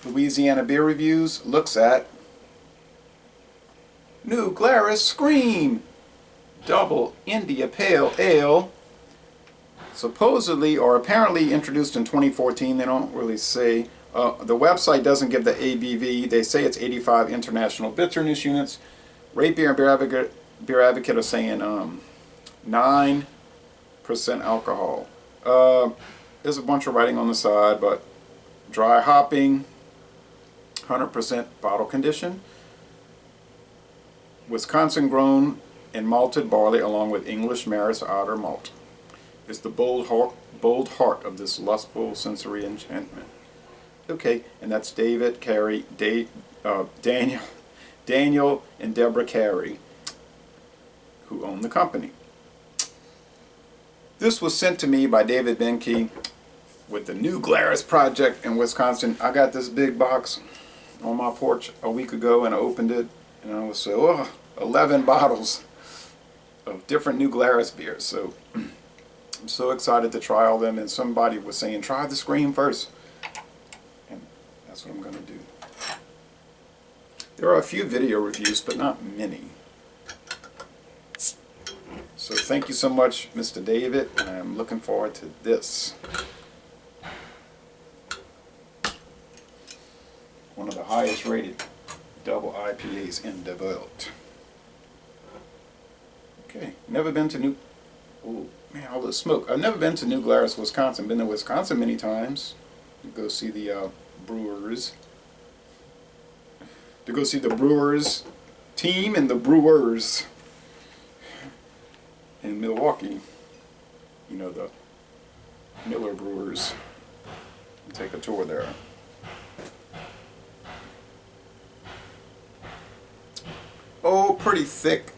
Louisiana Beer Reviews looks at New Glarus Scream Double India Pale Ale, supposedly or apparently introduced in 2014. They don't really say. The website doesn't give the ABV. They say it's 85 international bitterness units. Rate Beer and Beer Advocate are saying 9% alcohol. There's a bunch of writing on the side, but dry hopping, 100% bottle condition, Wisconsin grown and malted barley along with English Maris Otter malt. It's the bold heart of this lustful sensory enchantment. Okay, and that's David, Carey, Daniel, and Deborah Carey, who own the company. This was sent to me by David Benke with the New Glarus project in Wisconsin. I got this big box on my porch a week ago and I opened it and I was so, 11 bottles of different New Glarus beers. So I'm so excited to try all them, and somebody was saying, try the Scream first. And that's what I'm going to do. There are a few video reviews, but not many. So thank you so much, Mr. David, and I'm looking forward to this. One of the highest rated double IPAs in the world. Okay, never been to New... Oh, man, all this smoke. I've never been to New Glarus, Wisconsin. Been to Wisconsin many times to go see the Brewers. To go see the Brewers team and the Brewers in Milwaukee. You know, the Miller Brewers. Take a tour there. Oh, pretty thick.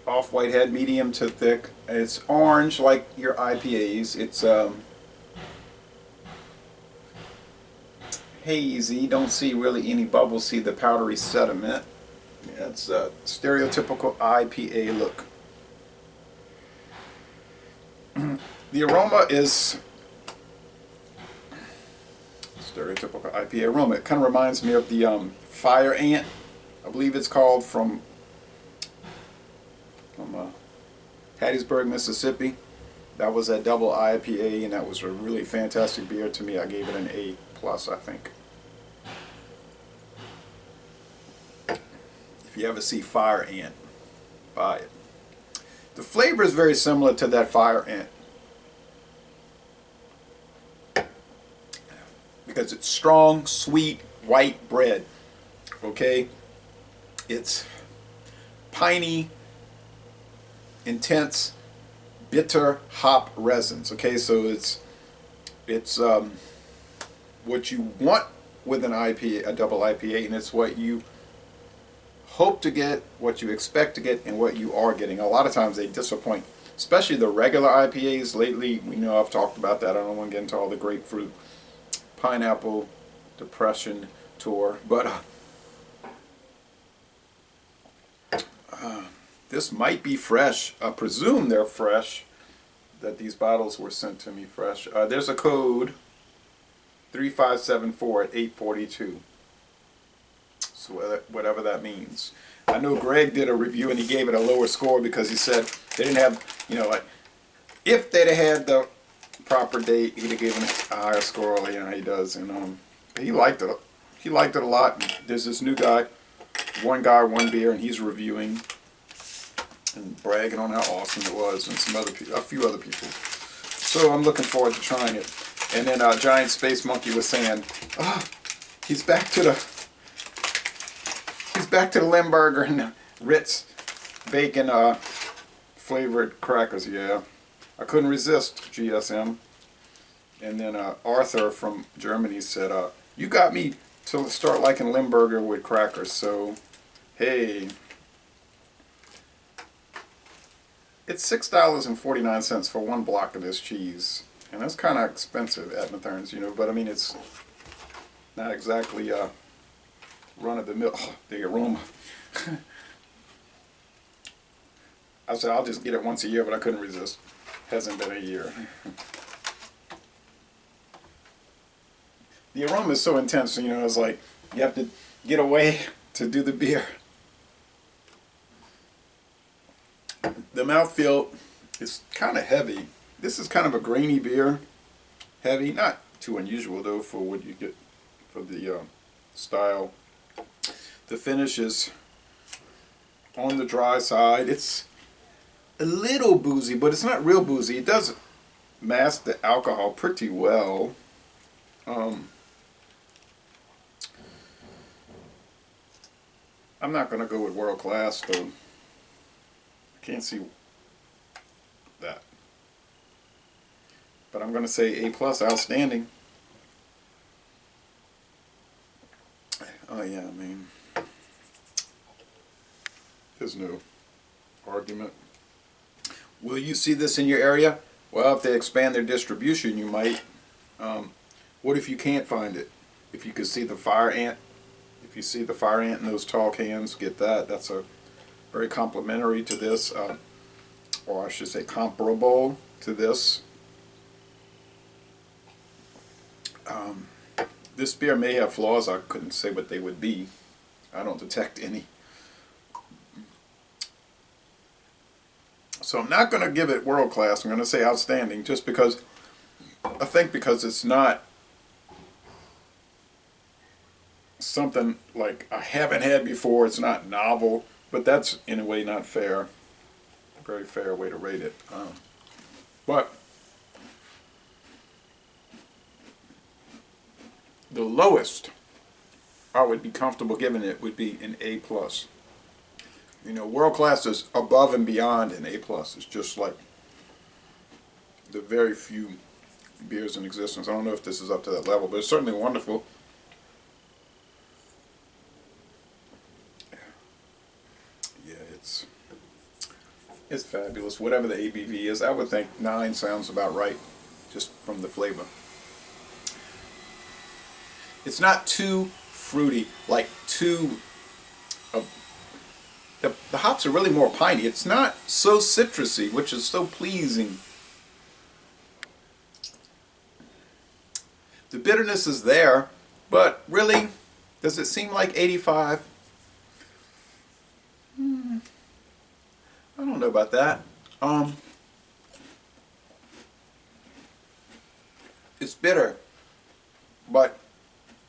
Off-white head, medium to thick. It's orange like your IPAs. It's hazy. Don't see really any bubbles. See the powdery sediment. Yeah, it's a stereotypical IPA look. The aroma is stereotypical IPA aroma. It kind of reminds me of the Fire Ant, I believe it's called, from Hattiesburg, Mississippi. That was a double IPA, and that was a really fantastic beer to me. I gave it an A+, I think. If you ever see Fire Ant, buy it. The flavor is very similar to that Fire Ant, because it's strong, sweet, white bread. Okay? It's piney, intense, bitter hop resins. Okay, so it's what you want with an IPA, a double IPA, and it's what you hope to get, what you expect to get, and what you are getting. A lot of times they disappoint, especially the regular IPAs. Lately, we know I've talked about that. I don't want to get into all the grapefruit, pineapple, depression tour, but this might be fresh. I presume they're fresh, that these bottles were sent to me fresh. There's a code 3574 at 842. So whatever that means. I know Greg did a review and he gave it a lower score because he said they didn't have, you know, like, if they'd have had the proper date, he'd have given it a higher score. You know, he does. And he liked it. He liked it a lot. There's this new guy, one guy, one beer, and he's reviewing and bragging on how awesome it was, and some other a few other people. So I'm looking forward to trying it. And then Giant Space Monkey was saying, "Oh, he's back to the Limburger and the Ritz bacon flavored crackers." Yeah, I couldn't resist, GSM. And then Arthur from Germany said, "You got me to start liking Limburger with crackers." So, hey. It's $6.49 for one block of this cheese, and that's kind of expensive at Matherns, you know. But I mean, it's not exactly run of the mill. Oh, the aroma. I said I'll just get it once a year, but I couldn't resist. Hasn't been a year. the aroma is so intense, you know, it's like you have to get away to do the beer. The mouthfeel is kind of heavy. This is kind of a grainy beer. Heavy, not too unusual though for what you get for the style. The finish is on the dry side. It's a little boozy, but it's not real boozy. It does mask the alcohol pretty well. I'm not going to go with world class though. Can't see that. But I'm going to say A+, outstanding. Oh yeah, I mean, there's no argument. Will you see this in your area? Well, if they expand their distribution, you might. What if you can't find it? If you could see the fire ant, if you see the fire ant in those tall cans, get that. That's a very complementary to this, or I should say comparable to this. This beer may have flaws. I couldn't say what they would be. I don't detect any. So I'm not going to give it world class. I'm going to say outstanding, just because I think because it's not something like I haven't had before. It's not novel, but that's in a way not fair. A very fair way to rate it. But the lowest I would be comfortable giving it would be an A+. You know, world class is above and beyond an A+. It's just like the very few beers in existence. I don't know if this is up to that level, but it's certainly wonderful. Yeah, it's fabulous. Whatever the ABV is, I would think 9 sounds about right, just from the flavor. It's not too fruity, like too. The hops are really more piney. It's not so citrusy, which is so pleasing. The bitterness is there, but really, does it seem like 85? I don't know about that. It's bitter, but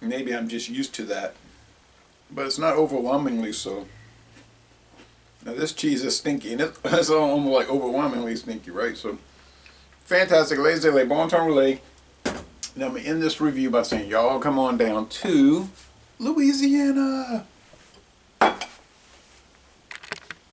maybe I'm just used to that. But it's not overwhelmingly so. Now this cheese is stinky, and it's almost like overwhelmingly stinky, right? So, fantastic. Ladies and gentlemen, bon temps relay. Now I'm going to end this review by saying, y'all come on down to Louisiana.